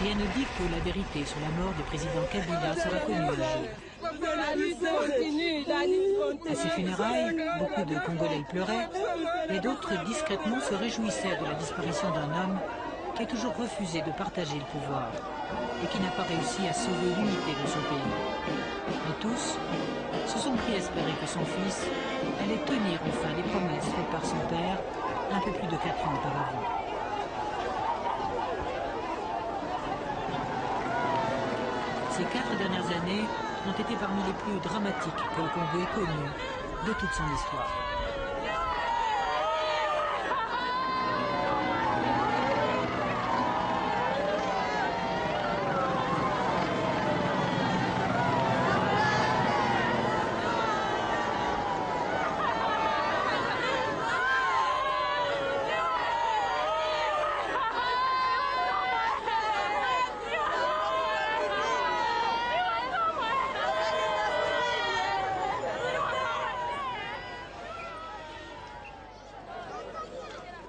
Rien ne dit que la vérité sur la mort du président Kabila sera connue un jour. À ses funérailles, beaucoup de Congolais pleuraient, mais d'autres discrètement se réjouissaient de la disparition d'un homme qui a toujours refusé de partager le pouvoir et qui n'a pas réussi à sauver l'unité de son pays. Mais tous se sont pris à espérer que son fils allait tenir enfin les promesses faites par son père un peu plus de 4 ans auparavant. Ces 4 dernières années ont été parmi les plus dramatiques que le Congo ait connues de toute son histoire.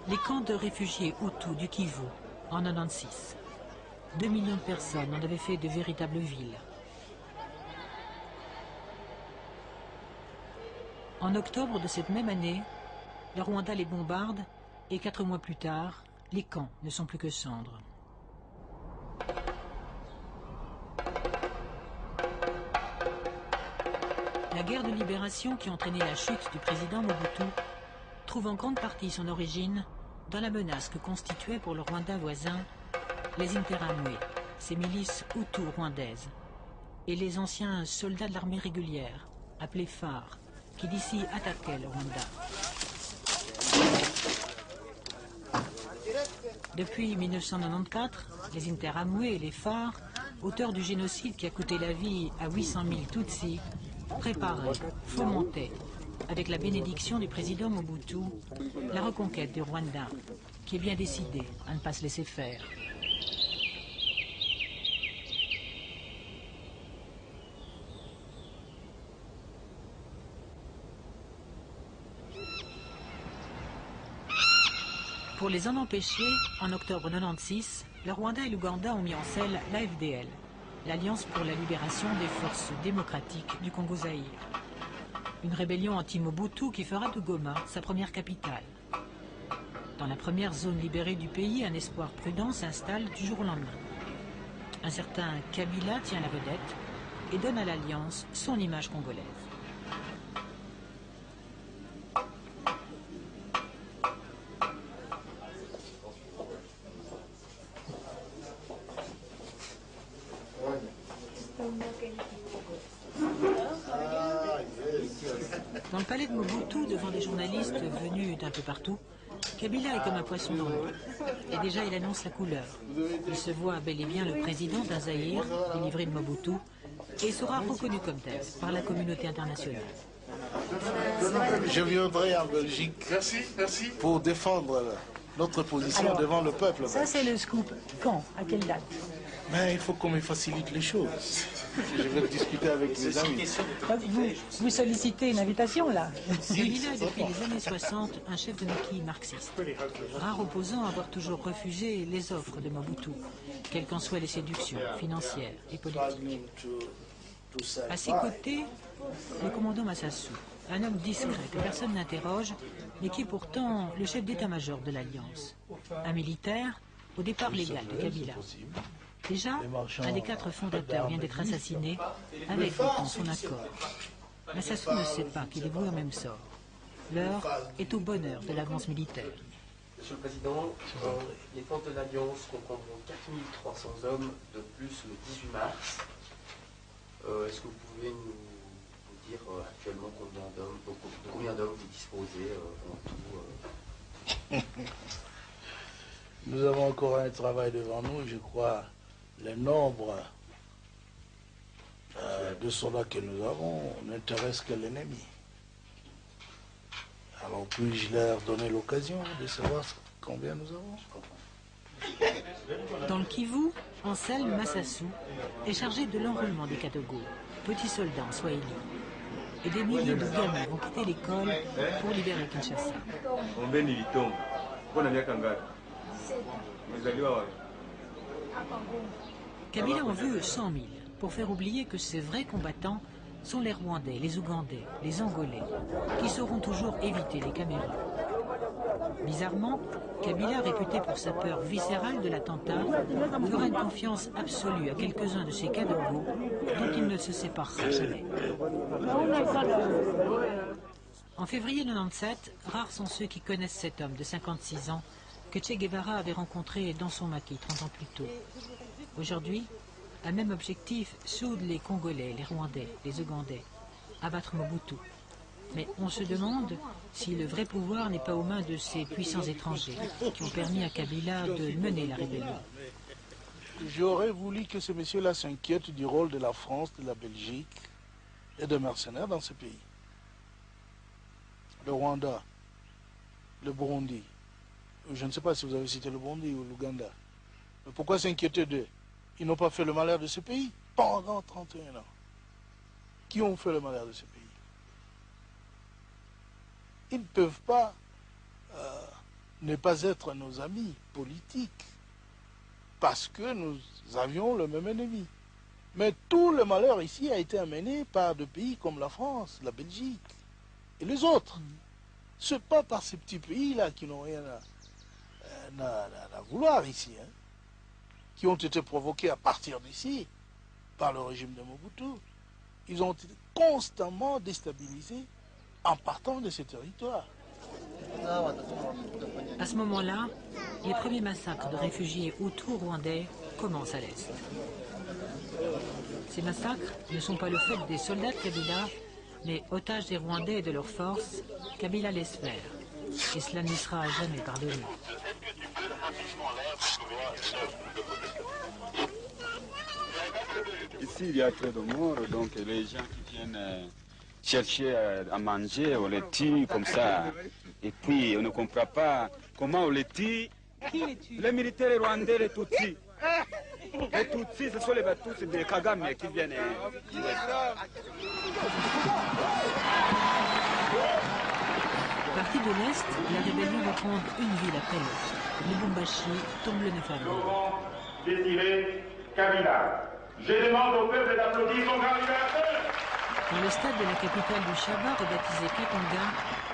Les camps de réfugiés Hutus du Kivu, en 1996. 2 millions de personnes en avaient fait de véritables villes. En octobre de cette même année, le Rwanda les bombarde et 4 mois plus tard, les camps ne sont plus que cendres. La guerre de libération qui a entraîné la chute du président Mobutu trouve en grande partie son origine dans la menace que constituaient pour le Rwanda voisin les Interahamwe, ces milices hutus rwandaises, et les anciens soldats de l'armée régulière, appelés phares, qui d'ici attaquaient le Rwanda. Depuis 1994, les Interahamwe et les phares, auteurs du génocide qui a coûté la vie à 800 000 Tutsis, préparaient, fomentaient, avec la bénédiction du président Mobutu, la reconquête du Rwanda, qui est bien décidé à ne pas se laisser faire. Pour les en empêcher, en octobre 1996, le Rwanda et l'Ouganda ont mis en selle l'AFDL, l'Alliance pour la libération des forces démocratiques du Congo-Zaïre. Une rébellion anti-Mobutu qui fera de Goma sa première capitale. Dans la première zone libérée du pays, un espoir prudent s'installe du jour au lendemain. Un certain Kabila tient la vedette et donne à l'Alliance son image congolaise. Dans le palais de Mobutu, devant des journalistes venus d'un peu partout, Kabila est comme un poisson dans l'eau. Et déjà, il annonce la couleur. Il se voit bel et bien le président d'un Zaïre, délivré de Mobutu, et sera reconnu comme tel par la communauté internationale. Je viendrai en Belgique pour défendre notre position devant le peuple. Ça, c'est le scoop. Quand? À quelle date? Mais il faut qu'on me facilite les choses. Je vais discuter avec mes amis. Vous sollicitez une invitation, là? Kabila est depuis les années 60 un chef de maquis marxiste. Rare opposant à avoir toujours refusé les offres de Mobutu, quelles qu'en soient les séductions financières et politiques. À ses côtés, le commandant Massassou, un homme discret que personne n'interroge, mais qui est pourtant le chef d'état-major de l'Alliance. Un militaire, au départ légal de Kabila. Déjà, un des 4 fondateurs vient d'être assassiné, avec pourtant son accord. Massassou ne sait pas qu'il est voué au même sort. L'heure est au bonheur de l'avance militaire. Monsieur le Président, les forces de l'Alliance comprendront 4300 hommes de plus le 18 mars. Est-ce que vous pouvez nous dire actuellement de combien d'hommes vous disposez en tout Nous avons encore un travail devant nous, je crois. Le nombre de soldats que nous avons n'intéresse que l'ennemi. Alors puis-je leur donner l'occasion de savoir combien nous avons? Dans le Kivu, Ansel Massassou est chargé de l'enrôlement des Katogo, petits soldats en Swahili. Et des milliers de gamins vont quitter l'école pour libérer Kinshasa. Kabila en veut 100 000 pour faire oublier que ces vrais combattants sont les Rwandais, les Ougandais, les Angolais, qui sauront toujours éviter les caméras. Bizarrement, Kabila, réputé pour sa peur viscérale de l'attentat, fera une confiance absolue à quelques-uns de ses cadogos dont il ne se séparera jamais. En février 1997, rares sont ceux qui connaissent cet homme de 56 ans que Che Guevara avait rencontré dans son maquis 30 ans plus tôt. Aujourd'hui, un même objectif soude les Congolais, les Rwandais, les Ougandais, abattre Mobutu. Mais on se demande si le vrai pouvoir n'est pas aux mains de ces puissants étrangers qui ont permis à Kabila de mener la rébellion. J'aurais voulu que ce monsieur-là s'inquiète du rôle de la France, de la Belgique et des mercenaires dans ce pays. Le Rwanda, le Burundi, je ne sais pas si vous avez cité le Burundi ou l'Ouganda. Mais pourquoi s'inquiéter d'eux? Ils n'ont pas fait le malheur de ce pays pendant 31 ans. Qui ont fait le malheur de ce pays? Ils ne peuvent pas ne pas être nos amis politiques parce que nous avions le même ennemi. Mais tout le malheur ici a été amené par des pays comme la France, la Belgique et les autres. Ce n'est pas par ces petits pays-là qui n'ont rien à vouloir ici, hein, qui ont été provoqués à partir d'ici par le régime de Mobutu. Ils ont été constamment déstabilisés en partant de ces territoires. À ce moment-là, les premiers massacres de réfugiés hutus rwandais commencent à l'Est. Ces massacres ne sont pas le fait des soldats de Kabila, mais otages des Rwandais et de leurs forces, Kabila laisse faire. Et cela ne sera jamais pardonné. Ici, il y a très de morts, donc les gens qui viennent chercher à manger, on les tue comme ça. Et puis, on ne comprend pas comment on les tue. Qui les tue? Les militaires rwandais, les Tutsis. Les Tutsis, ce sont les Tutsis de Kagame qui viennent. Parti de l'Est, la rébellion va prendre une ville après l'autre. Lubumbashi tombe le 9 avril. Désirer Kabila. Je demande au peuple d'applaudir son grand libérateur. Dans le stade de la capitale du Chaba, rebaptisé Katanga,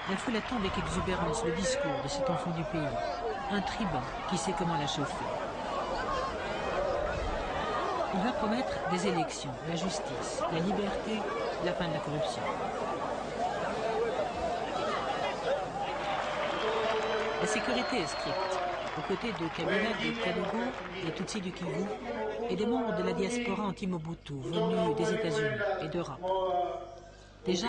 la foule attend avec exubérance le discours de cet enfant du pays, un tribun qui sait comment la chauffer. Il va promettre des élections, la justice, la liberté, la fin de la corruption. La sécurité est stricte. Aux côtés de Kabila, des Kadogo, des Tutsis du Kivu et des membres de la diaspora anti-Mobutu venus des États-Unis et d'Europe. Déjà,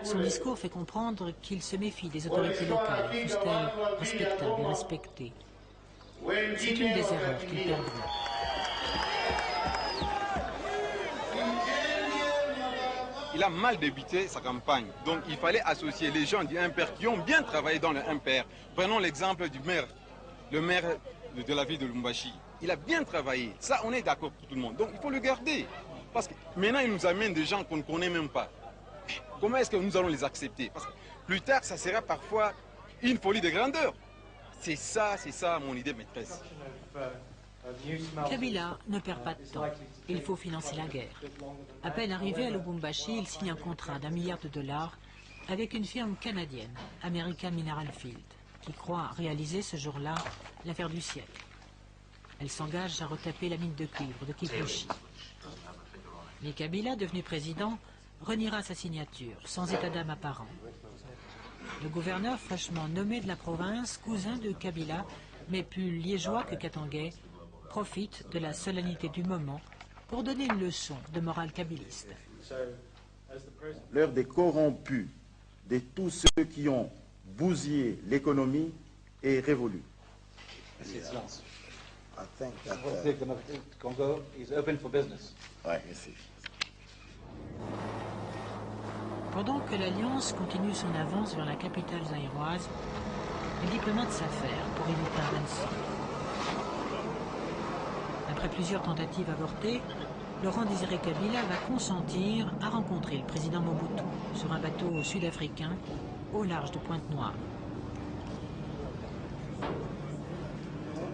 son discours fait comprendre qu'il se méfie des autorités locales, fussent-elles respectables et respectées. C'est une des erreurs qu'il perdra. Il a mal débuté sa campagne. Donc il fallait associer les gens du MPR qui ont bien travaillé dans le MPR. Prenons l'exemple du maire, le maire de la ville de Lubumbashi. Il a bien travaillé. Ça, on est d'accord pour tout le monde. Donc il faut le garder. Parce que maintenant, il nous amène des gens qu'on ne connaît même pas. Comment est-ce que nous allons les accepter? Parce que plus tard, ça sera parfois une folie de grandeur. C'est ça mon idée maîtresse. Kabila ne perd pas de temps. Il faut financer la guerre. À peine arrivé à Lubumbashi, il signe un contrat d'1 milliard de dollars avec une firme canadienne, American Mineral Field, qui croit réaliser ce jour-là l'affaire du siècle. Elle s'engage à retaper la mine de cuivre de Kipushi. Mais Kabila, devenu président, reniera sa signature, sans état d'âme apparent. Le gouverneur fraîchement nommé de la province, cousin de Kabila, mais plus liégeois que katangais, profite de la solennité du moment pour donner une leçon de morale kabiliste. L'heure des corrompus, de tous ceux qui ont bousillé l'économie est révolue. Congo is open for business. Pendant que l'Alliance continue son avance vers la capitale zaïroise, les diplomates s'affairent pour éviter un rançon. Après plusieurs tentatives avortées, Laurent Désiré Kabila va consentir à rencontrer le président Mobutu sur un bateau sud-africain au large de Pointe-Noire.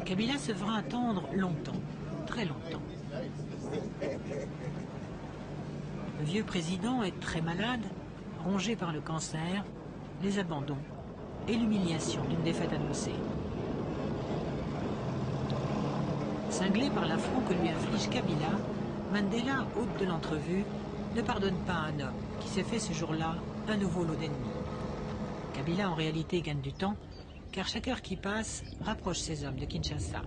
Kabila se fera attendre longtemps. très longtemps. Le vieux président est très malade, rongé par le cancer, les abandons et l'humiliation d'une défaite annoncée. Cinglé par l'affront que lui inflige Kabila, Mandela, hôte de l'entrevue, ne pardonne pas à un homme qui s'est fait ce jour-là un nouveau lot d'ennemis. Kabila en réalité gagne du temps, car chaque heure qui passe rapproche ses hommes de Kinshasa.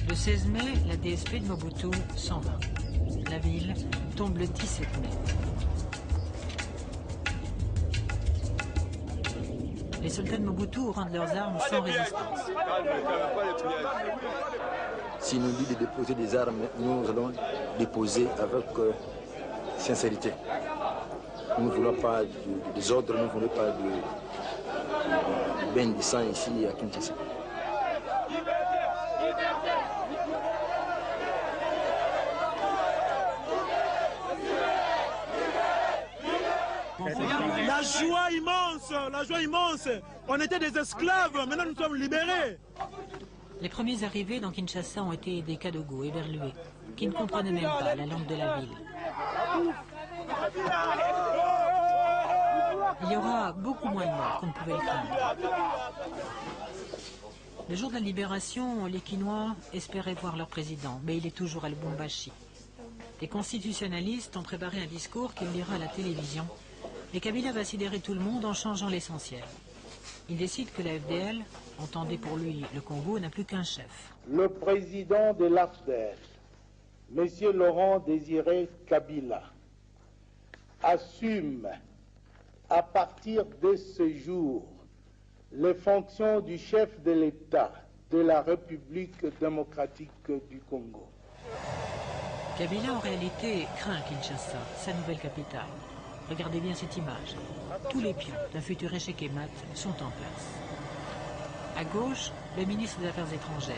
Le 16 mai, la DSP de Mobutu s'en va. La ville tombe le 17 mai. Les soldats de Mobutu rendent leurs armes sans résistance. S'il nous dit de déposer des armes, nous allons déposer avec sincérité. Nous ne voulons pas de désordre, nous ne voulons pas de bain de sang ici à Kinshasa. La joie immense. On était des esclaves, maintenant nous sommes libérés. Les premiers arrivés dans Kinshasa ont été des Kadogo éberlués, qui ne comprenaient même pas la langue de la ville. Il y aura beaucoup moins de morts qu'on ne pouvait le craindre. Le jour de la libération, les Kinois espéraient voir leur président, mais il est toujours à Lubumbashi. Les constitutionnalistes ont préparé un discours qu'il lira à la télévision, et Kabila va sidérer tout le monde en changeant l'essentiel. Il décide que la FDL, entendez pour lui le Congo, n'a plus qu'un chef. Le président de l'AFDL, M. Laurent Désiré Kabila, assume à partir de ce jour les fonctions du chef de l'État de la République démocratique du Congo. Kabila en réalité craint Kinshasa, sa nouvelle capitale. Regardez bien cette image. Tous les pions d'un futur échec et mat sont en place. À gauche, le ministre des Affaires étrangères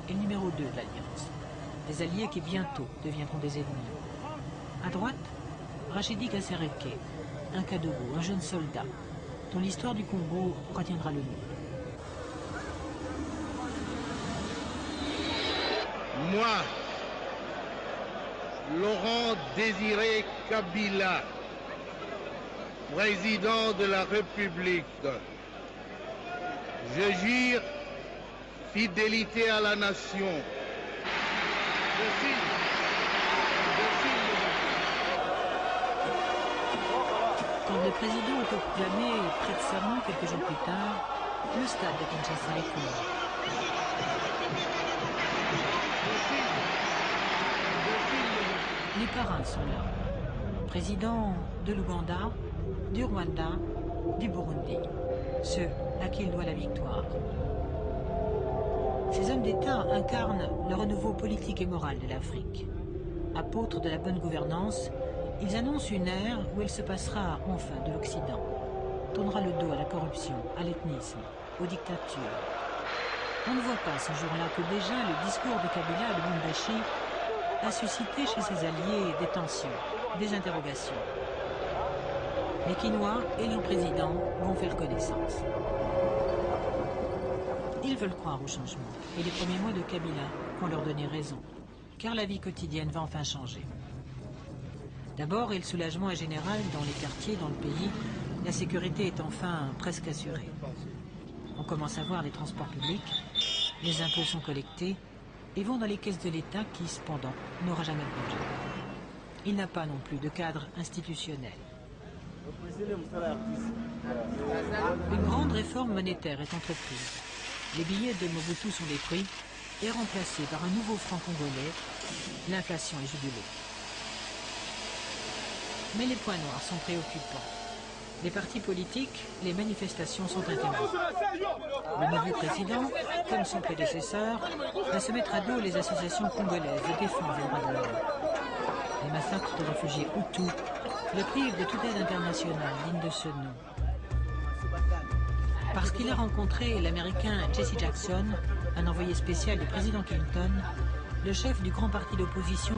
et le numéro 2 de l'Alliance. Des alliés qui bientôt deviendront des ennemis. À droite, Rachidi Kassereke, un Kadogo, un jeune soldat, dont l'histoire du Congo retiendra le nom. Moi, Laurent Désiré Kabila, président de la République, je jure fidélité à la nation. Quand le président est proclamé prête serment quelques jours plus tard, le stade de Kinshasa est couvert. Les parrains sont là. Présidents de l'Ouganda, du Rwanda, du Burundi. Ceux à qui il doit la victoire. Ces hommes d'État incarnent le renouveau politique et moral de l'Afrique. Apôtres de la bonne gouvernance, ils annoncent une ère où il se passera enfin de l'Occident. Tournera le dos à la corruption, à l'ethnisme, aux dictatures. On ne voit pas ce jour-là que déjà le discours de Kabila à Lubumbashi a suscité chez ses alliés des tensions, des interrogations. Les Kinois et leur président vont faire connaissance. Ils veulent croire au changement, et les premiers mois de Kabila vont leur donner raison, car la vie quotidienne va enfin changer. D'abord, et le soulagement est général dans les quartiers, dans le pays, la sécurité est enfin presque assurée. On commence à voir les transports publics, les impôts sont collectés, et vont dans les caisses de l'État qui, cependant, n'aura jamais de budget. Il n'a pas non plus de cadre institutionnel. Une grande réforme monétaire est entreprise. Les billets de Mobutu sont détruits et remplacés par un nouveau franc congolais. L'inflation est jugulée. Mais les points noirs sont préoccupants. Les partis politiques, les manifestations sont interdites. Le nouveau président, comme son prédécesseur, va se mettre à dos les associations congolaises de défense des droits de l'homme. Les massacres de réfugiés Hutus le privent de toute aide internationale digne de ce nom. Parce qu'il a rencontré l'Américain Jesse Jackson, un envoyé spécial du président Clinton, le chef du grand parti d'opposition